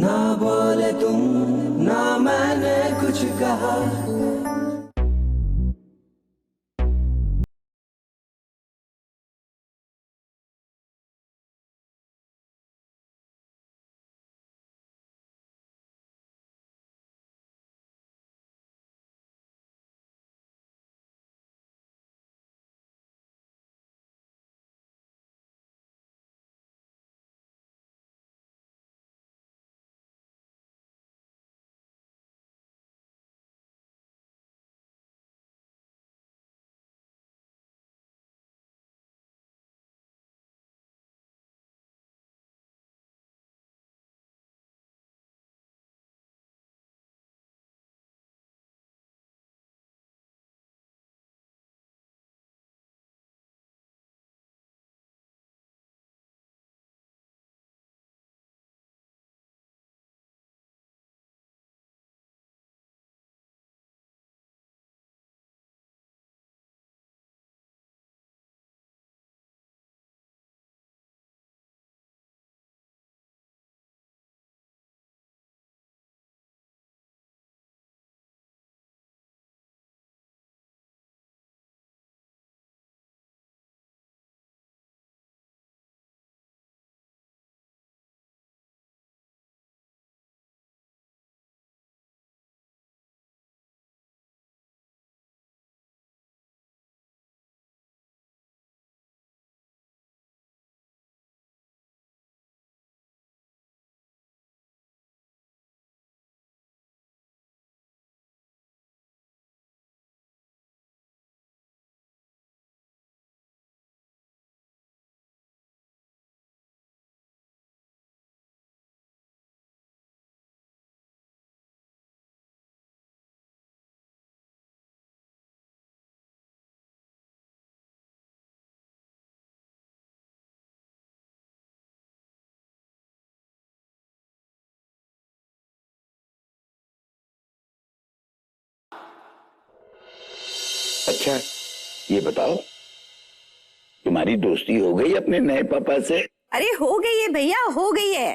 ना बोले तुम ना मैंने कुछ कहा। अच्छा, ये बताओ, तुम्हारी दोस्ती हो गई अपने नए पापा से? अरे हो गई है भैया, हो गई है।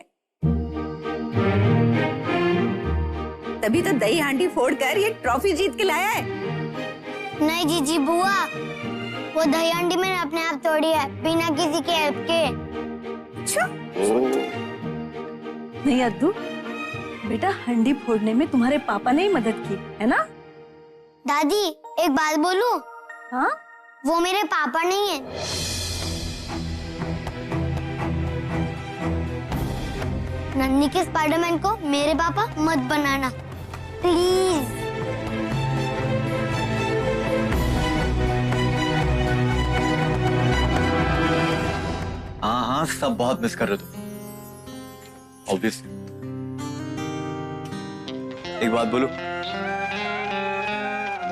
तभी तो दही हांडी फोड़कर ये ट्रॉफी जीत के लाया है। नहीं जीजी बुआ, वो दही हांडी मैंने अपने आप तोड़ी है, बिना किसी के हेल्प के। अच्छा? नहीं अद्दू, बेटा हंडी फोड़ने में तुम्हारे पापा ने ही मदद की है ना? दादी एक बात बोलूं? हाँ? वो मेरे पापा नहीं है। नन्ही के स्पाइडरमैन को मेरे पापा मत बनाना प्लीज। हाँ हाँ, सब बहुत मिस कर रहे तुम ऑब्वियसली। एक बात बोलूं,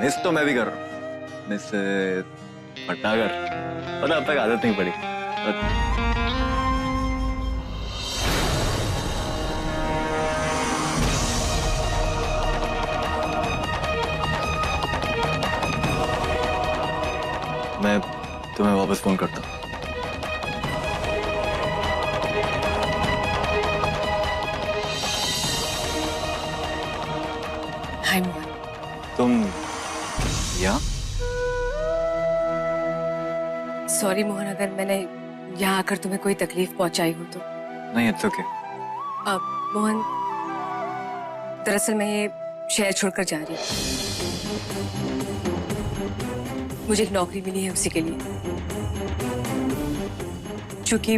मिस तो मैं भी कर रहा हूँ, मिस भटनागर। पता अब तक आदत नहीं पड़ी। मैं तुम्हें वापस फोन करता हूँ। हाय मोहन। तुम या? सॉरी मोहन, अगर मैंने यहाँ आकर तुम्हें कोई तकलीफ पहुंचाई हो तो। नहीं, इट्स ओके। मोहन, दरअसल मैं ये शहर छोड़कर जा रही हूँ। मुझे एक नौकरी मिली है उसी के लिए। क्योंकि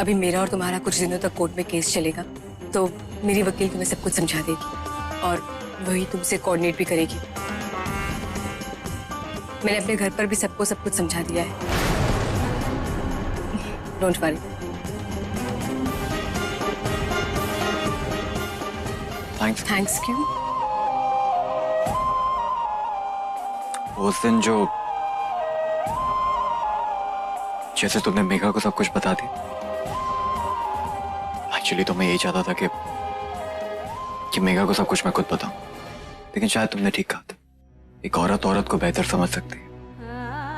अभी मेरा और तुम्हारा कुछ दिनों तक कोर्ट में केस चलेगा, तो मेरी वकील तुम्हें सब कुछ समझा देगी और वही तुमसे कोऑर्डिनेट भी करेगी। मैंने अपने घर पर भी सबको सब कुछ समझा दिया है। Don't worry. थैंक्स। थैंक्स क्यों? उस दिन जो जैसे तुमने मेघा को सब कुछ बता दी, एक्चुअली तो मैं यही चाहता था कि मेघा को सब कुछ मैं खुद बताऊं, लेकिन शायद तुमने ठीक कहा था, एक औरत को बेहतर समझ सकती है।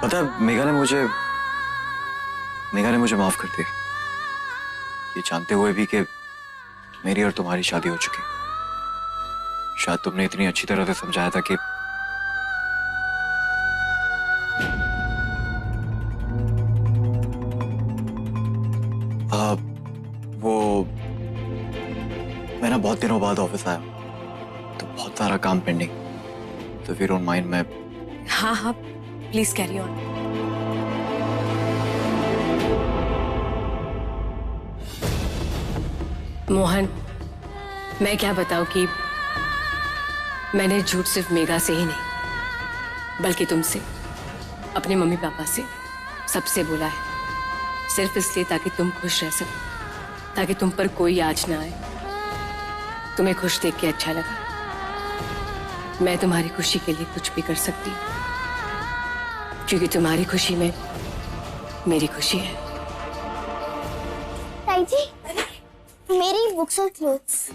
पता है, मेघा ने मुझे माफ कर दिया, ये जानते हुए भी कि मेरी और तुम्हारी शादी हो चुकी। शायद तुमने इतनी अच्छी तरह से समझाया था कि वो मैं ना बहुत दिनों बाद ऑफिस आया तो बहुत सारा काम पेंडिंग, तो फिर डोंट माइंड मैं। हाँ हाँ, प्लीज कैरी ऑन। मोहन, मैं क्या बताऊं कि मैंने झूठ सिर्फ मेघा से ही नहीं बल्कि तुमसे, अपने मम्मी पापा से, सबसे बोला है, सिर्फ इसलिए ताकि तुम खुश रह सको, ताकि तुम पर कोई आँच ना आए। तुम्हें खुश देख के अच्छा लगा। मैं तुम्हारी खुशी के लिए कुछ भी कर सकती हूँ, क्योंकि तुम्हारी खुशी में मेरी खुशी है। ताई जी, मेरी बुक्स और क्लोथ्स।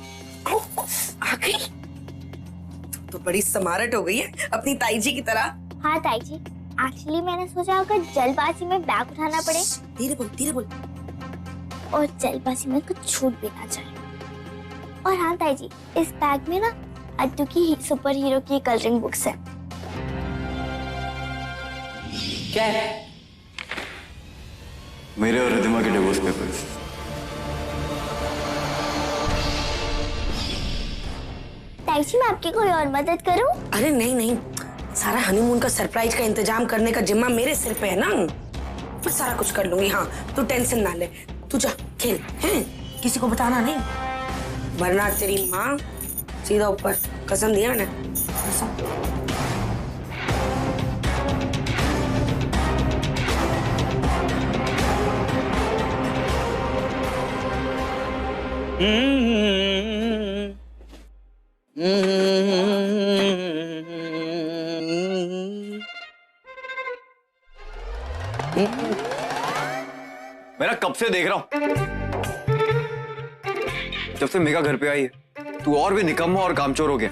आ गई तो बड़ी स्मार्ट हो गई है अपनी ताई जी की तरह। हाँ ताई जी, एक्चुअली मैंने सोचा अगर जल्दबाजी में बैग उठाना पड़े, धीरे बोल धीरे बोल। और जल्दबाजी में कुछ छूट भी ना जाए। और हाँ ताई जी, इस बैग में ना अद्दू की सुपर हीरो की कलरिंग बुक्स है। क्या है? मेरे और रिद्धिमा के डिवोर्स पेपर्स। ताई जी, मैं आपकी कोई और मदद करूं? अरे नहीं नहीं, सारा हनीमून का सरप्राइज का इंतजाम करने का जिम्मा मेरे सिर पे है ना। मैं सारा कुछ कर लूंगी। हाँ, तू टेंशन ना ले, तू जा खेल, हैं? किसी को बताना नहीं, वरना तेरी माँ सीधा ऊपर। कसम दिया मैंने, कसम। मेरा कब से देख रहा हूं, जब से मेघा घर पे आई है तू और भी निकम्मा और कामचोर हो गया,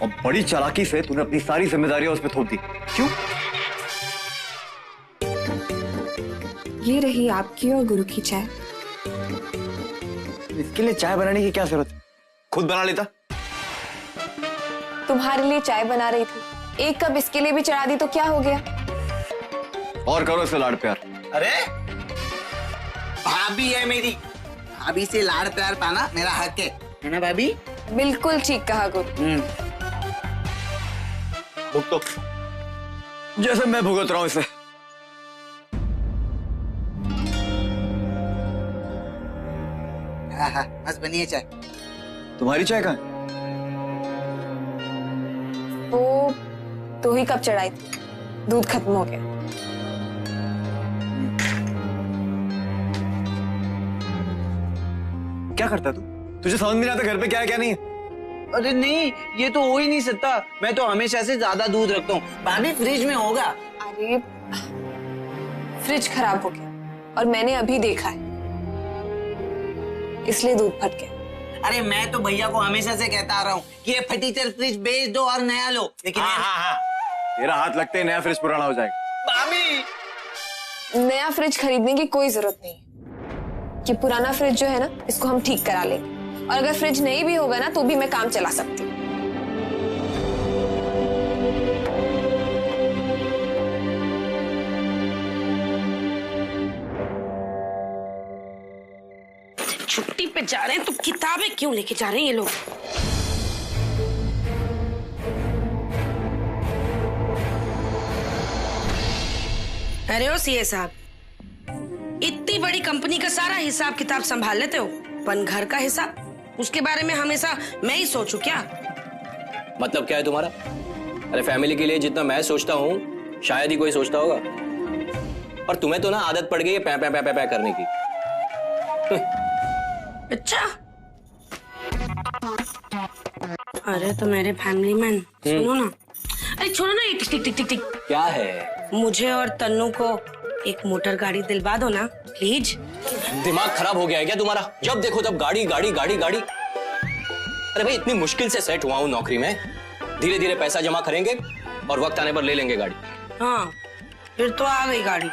और बड़ी चालाकी से तूने अपनी सारी जिम्मेदारियां उस पर थोप दी। क्यों? ये रही आपकी और गुरु की चाय। इसके लिए चाय बनाने की क्या जरूरत है, खुद बना लेता। तुम्हारे लिए चाय बना रही थी, एक कप इसके लिए भी चढ़ा दी तो क्या हो गया। और करो इससे लाड़ प्यार। अरे भाभी है मेरी, भाभी से लाड़ प्यार पाना मेरा हक है ना भाभी? बिल्कुल ठीक कहा गुरु। भुगतो जैसे मैं भुगत रहा हूं इसे। हाँ, बस बनी है चाय। तुम्हारी चाय कहाँ है? वो 2 ही कप चढ़ाई थी, दूध खत्म हो गया। क्या करता तू? तुझे समझ नहीं आता घर पे क्या है क्या नहीं है? अरे नहीं, ये तो हो ही नहीं सकता। मैं तो हमेशा से ज्यादा दूध रखता हूँ। भाभी फ्रिज में होगा। अरे फ्रिज खराब हो गया और मैंने अभी देखा है, इसलिए दूध फट गया। अरे मैं तो भैया को हमेशा से कहता आ रहा हूँ कि ये फटीचर फ्रिज बेच दो और नया लो, लेकिन हाँ। तेरा हाथ लगते ही नया फ्रिज पुराना हो जाएगा। भाभी नया फ्रिज खरीदने की कोई जरूरत नहीं, कि पुराना फ्रिज जो है ना, इसको हम ठीक करा लेंगे, और अगर फ्रिज नहीं भी होगा ना तो भी मैं काम चला सकती हूँ। छुट्टी पे जा रहे हैं तो किताबें क्यों लेके जा रहे हैं ये लोग? अरे ओ सीए साहब, इतनी बड़ी कंपनी का सारा हिसाब किताब संभाल लेते हो, पर घर का हिसाब, उसके बारे में हमेशा मैं ही सोचूं क्या? मतलब क्या है तुम्हारा? अरे फैमिली के लिए जितना मैं सोचता हूँ शायद ही कोई सोचता होगा। और तुम्हें तो ना आदत पड़ गई है पै पै पै पै पै करने की। अच्छा, अरे तो मेरे फैमिली मैन सुनो ना। अरे छोड़ो ना, ये टिक टिक टिक टिक टिक क्या है? मुझे और तन्नू को एक मोटर गाड़ी दिलवा दो ना प्लीज। दिमाग खराब हो गया है क्या तुम्हारा? जब देखो तब गाड़ी गाड़ी गाड़ी गाड़ी। अरे भाई इतनी मुश्किल से सेट हुआ हूं नौकरी में, धीरे धीरे पैसा जमा करेंगे और वक्त आने पर ले लेंगे गाड़ी। हाँ, फिर तो आ गई गाड़ी।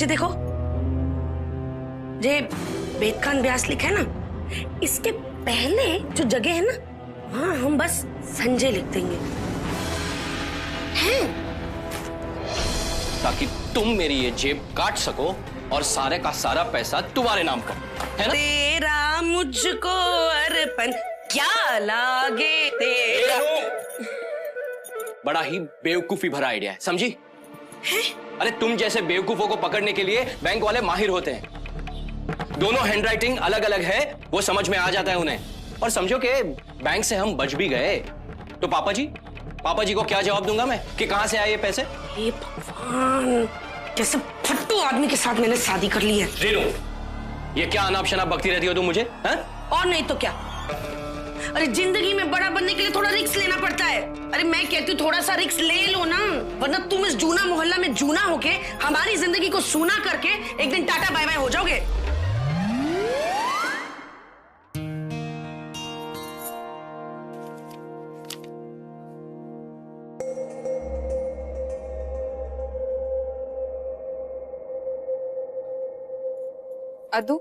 नीचे देखो, जे बेद खान व्यास लिखा है ना, इसके पहले जो जगह है ना, हाँ हम बस संजय लिख देंगे हैं, ताकि तुम मेरी ये जेब काट सको और सारे का सारा पैसा तुम्हारे नाम कर, है ना? तेरा मुझको अर्पण क्या लागे तेरा। बड़ा ही बेवकूफी भरा आइडिया है, समझी? अरे तुम जैसे बेवकूफों को पकड़ने के लिए बैंक वाले माहिर होते हैं। दोनों हैंडराइटिंग अलग अलग है, वो समझ में आ जाता है उन्हें। और समझो कि बैंक से हम बच भी गए तो पापा जी को क्या जवाब दूंगा मैं कि कहां से आए ये पैसे? हे भगवान, कैसे फट्टू आदमी के साथ मैंने शादी कर ली है। रेनू, ये क्या अनाप शनाप बकती रहती हो तुम मुझे, हैं? और नहीं तो क्या। अरे जिंदगी में बड़ा बनने के लिए थोड़ा रिस्क लेना पड़ता है। अरे मैं कहती हूँ थोड़ा सा रिस्क ले लो ना, वरना तुम इस जूना मोहल्ला में जूना होके हमारी जिंदगी को सूना करके एक दिन टाटा बाय बाय हो जाओगे। अदू,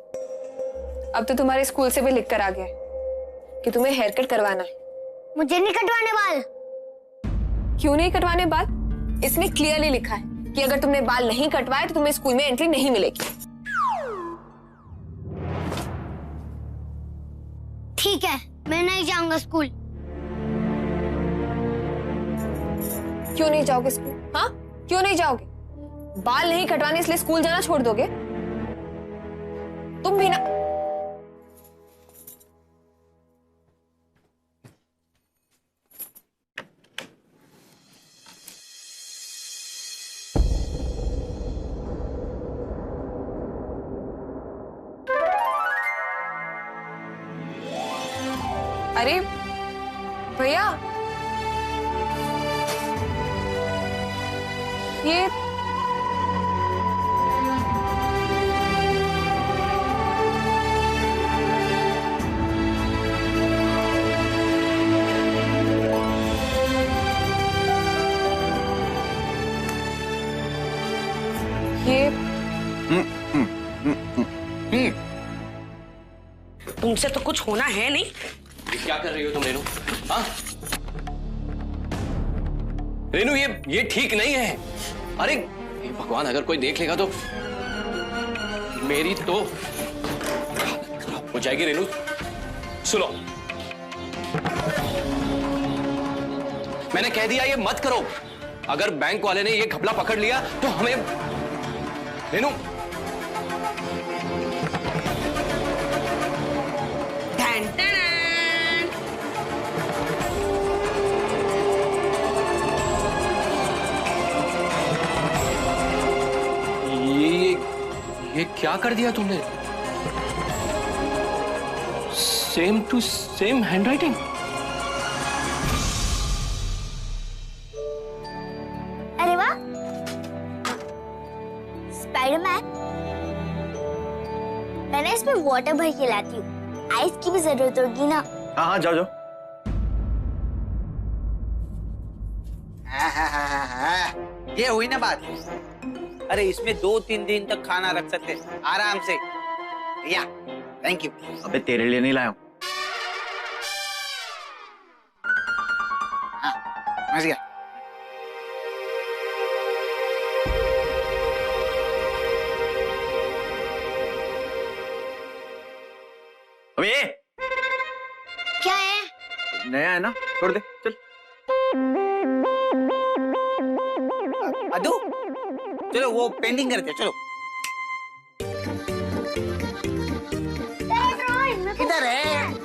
अब तो तुम्हारे स्कूल से भी लिख कर आ गया है कि तुम्हें हेयर कट करवाना है। मुझे नहीं कटवाने बाल। क्यों नहीं कटवाने बाल? इसमें क्लियरली लिखा है कि अगर तुमने बाल नहीं कटवाए तो तुम्हें स्कूल में एंट्री नहीं मिलेगी। ठीक है, मैं नहीं जाऊंगा स्कूल। क्यों नहीं जाओगे स्कूल? हाँ, क्यों नहीं जाओगे? बाल नहीं कटवाने इसलिए स्कूल जाना छोड़ दोगे? तुम भी ना। अरे भैया, ये तुमसे तो कुछ होना है नहीं। ये क्या कर रही हो तुम रेनू? हाँ रेनू, ये ठीक नहीं है। अरे हे भगवान, अगर कोई देख लेगा तो मेरी तो खराब हो जाएगी। रेनू सुनो, मैंने कह दिया ये मत करो। अगर बैंक वाले ने ये घपला पकड़ लिया तो हमें, रेनू ये क्या कर दिया तुमने? Same to same handwriting. अरे वाह, स्पाइडरमैन। मैंने इसमें वाटर भर के लाती हूँ, आइस की भी जरूरत होगी ना। हाँ हाँ, जाओ जाओ। ये हुई ना बात। अरे इसमें 2-3 दिन तक खाना रख सकते आराम से। या थैंक यू। अबे तेरे लिए नहीं लाया हूं। हाँ, समझ गया। अबे ये क्या है? नया है ना, छोड़ दे, चल। अदू चलो वो पेंटिंग करते, चलो। किधर है?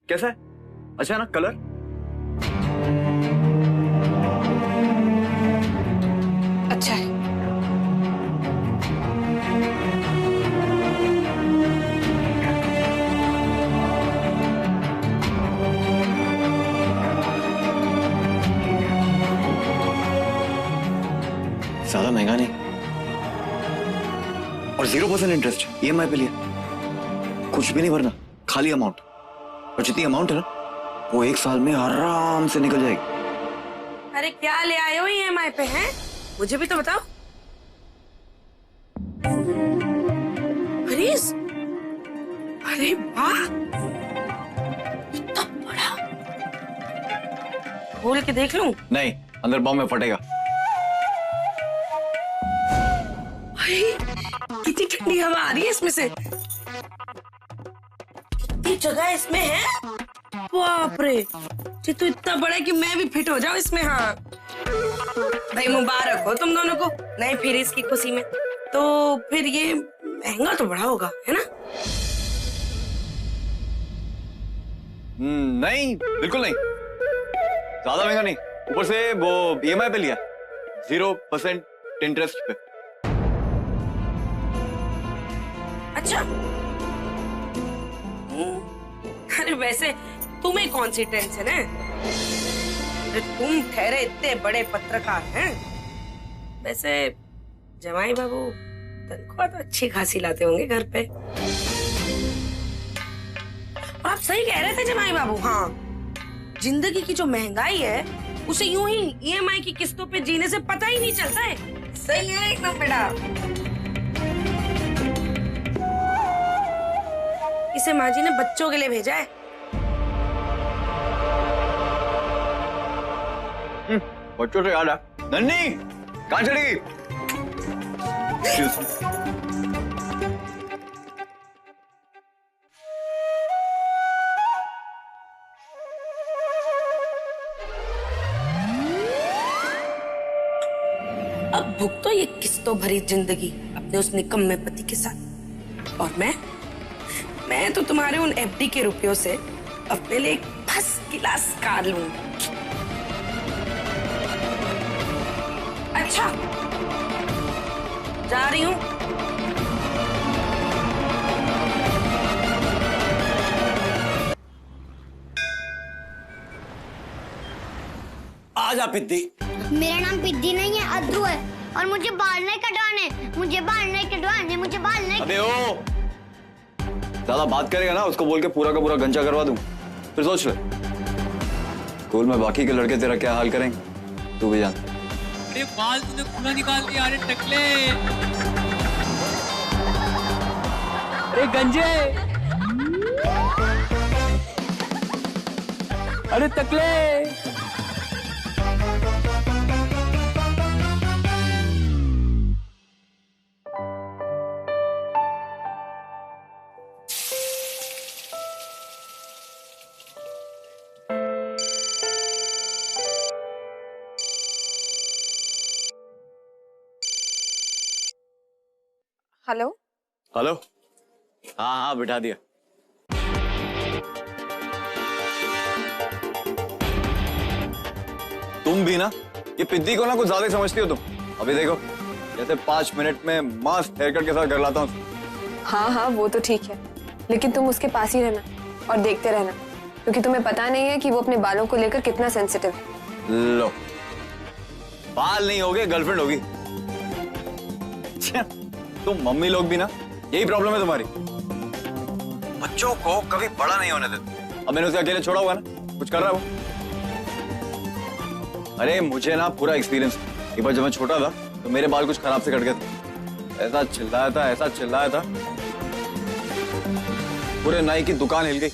कैसा है? अच्छा है ना कलर? अच्छा है। ज्यादा महंगा नहीं और 0% इंटरेस्ट EMI पे लिया। कुछ भी नहीं भरना, खाली अमाउंट, और जितनी अमाउंट है ना वो 1 साल में आराम से निकल जाएगी। अरे क्या ले आए हो EMI पे हैं? मुझे भी तो बताओ। हरीश, अरे वाह, इतना बड़ा। खोल के देख लूं? नहीं, अंदर बम में फटेगा। अरे कितनी ठंडी हवा आ रही है इसमें से। कितनी जगह इसमें है, बाप रे। ये तो इतना बड़ा है कि मैं भी फिट हो जाऊं इसमें। हाँ भाई, मुबारक हो तुम दोनों को नए फ्रिज की खुशी में। तो फिर ये महंगा तो बड़ा होगा, है ना? नहीं, बिल्कुल नहीं, ज्यादा महंगा नहीं। ऊपर से वो EMI पे लिया, 0% इंटरेस्ट पे। अच्छा, अरे वैसे तुम्हें कौन सी टेंशन है? तुम ठहरे इतने बड़े पत्रकार हैं। वैसे जमाई बाबू तनख्वाह तो अच्छी खासी लाते होंगे घर पे। और आप सही कह रहे थे जमाई बाबू। हाँ, जिंदगी की जो महंगाई है उसे यूं ही EMI की किस्तों पे जीने से पता ही नहीं चलता है। सही है एकदम बेटा। इसे माँ जी ने बच्चों के लिए भेजा है। बच्चों से याद है, नन्नी कहाँ चली गई? अब भुगतो ये किस्तों भरी जिंदगी अपने उस निकम्मे पति के साथ। और मैं तो तुम्हारे उन FD के रुपयों से अपने लिए एक फर्स्ट क्लास कार लूंगी। अच्छा, जा रही हूँ। आजा पिद्दी। मेरा नाम पिद्दी नहीं है, अद्रू है। और मुझे बाल नहीं कटवाने, मुझे बाल नहीं कटवाने, मुझे बाल नहीं। अबे ओ, ज्यादा बात करेगा ना उसको बोल के पूरा का पूरा गंजा करवा दूं, फिर सोच ले स्कूल में बाकी के लड़के तेरा क्या हाल करेंगे तू भी जान। अरे बाल तूने पूरा निकाल दिया। अरे टकले, अरे गंजे, अरे टकले। हेलो हेलो, हाँ हाँ बिठा दिया। तुम भी ना ये पिद्दी को ना कुछ ज्यादा समझती हो तुम। अभी देखो जैसे 5 मिनट में मस्त हेयर कट के साथ कर लाता हूँ। हाँ हाँ, वो तो ठीक है, लेकिन तुम उसके पास ही रहना और देखते रहना, क्योंकि तुम्हें पता नहीं है कि वो अपने बालों को लेकर कितना सेंसिटिव है। लो, बाल नहीं होगे गर्लफ्रेंड होगी। तुम मम्मी लोग भी ना यही प्रॉब्लम है तुम्हारी, बच्चों को कभी बड़ा नहीं होने देते। अब मैंने उसे अकेले छोड़ा हुआ ना, कुछ कर रहा है वो। अरे मुझे ना पूरा एक्सपीरियंस। एक बार जब मैं छोटा था तो मेरे बाल कुछ खराब से कट गए थे। ऐसा चिल्लाया था, ऐसा चिल्लाया था, पूरे नाई की दुकान हिल गई।